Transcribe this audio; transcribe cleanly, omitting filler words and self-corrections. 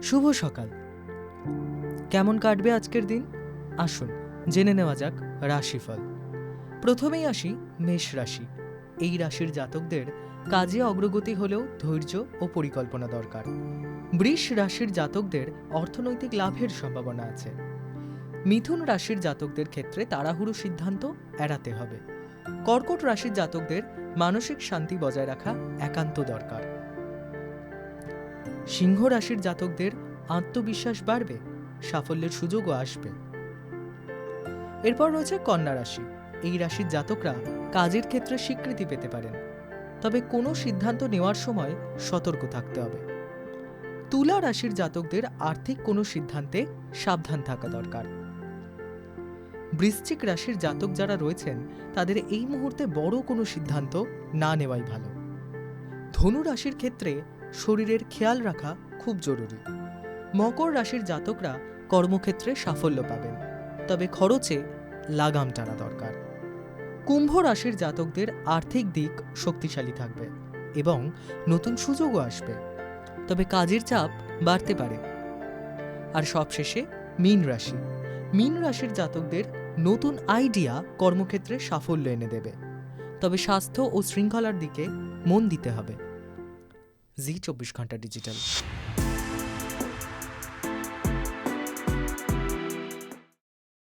শুভ সকাল। কেমন কাটবে আজকের দিন? আসুন জেনে নেওয়া যাক রাশিফল। প্রথমেই আসি মেষ রাশি। এই রাশির জাতকদের কাজে অগ্রগতি হলেও ধৈর্য ও পরিকল্পনা দরকার। বৃষ রাশির জাতকদের অর্থনৈতিক লাভের সম্ভাবনা আছে। মিথুন রাশির জাতকদের ক্ষেত্রে তাড়াহুড়ো সিদ্ধান্ত এড়াতে হবে। কর্কট রাশির জাতকদের মানসিক শান্তি বজায় রাখা একান্ত দরকার। সিংহ রাশির জাতকদের আত্মবিশ্বাস বাড়বে, সাফল্যের সুযোগও আসবে। এরপর রয়েছে কন্যা রাশি। এই রাশির জাতকরা কাজের ক্ষেত্রে স্বীকৃতি পেতে পারেন, তবে কোনো সিদ্ধান্ত নেওয়ার সময় সতর্ক থাকতে হবে। তুলা রাশির জাতকদের আর্থিক কোনো সিদ্ধান্তে সাবধান থাকা দরকার। বৃশ্চিক রাশির জাতক যারা রয়েছেন তাদের এই মুহূর্তে বড় কোনো সিদ্ধান্ত না নেওয়াই ভালো। ধনু রাশির ক্ষেত্রে শরীরের খেয়াল রাখা খুব জরুরি। মকর রাশির জাতকরা কর্মক্ষেত্রে সাফল্য পাবেন, তবে খরচে লাগাম টানা দরকার। কুম্ভ রাশির জাতকদের আর্থিক দিক শক্তিশালী থাকবে এবং নতুন সুযোগও আসবে, তবে কাজের চাপ বাড়তে পারে। আর সবশেষে মীন রাশি। মীন রাশির জাতকদের নতুন আইডিয়া কর্মক্ষেত্রে সাফল্য এনে দেবে, তবে স্বাস্থ্য ও শৃঙ্খলার দিকে মন দিতে হবে। জি 24 ঘন্টা ডিজিটাল।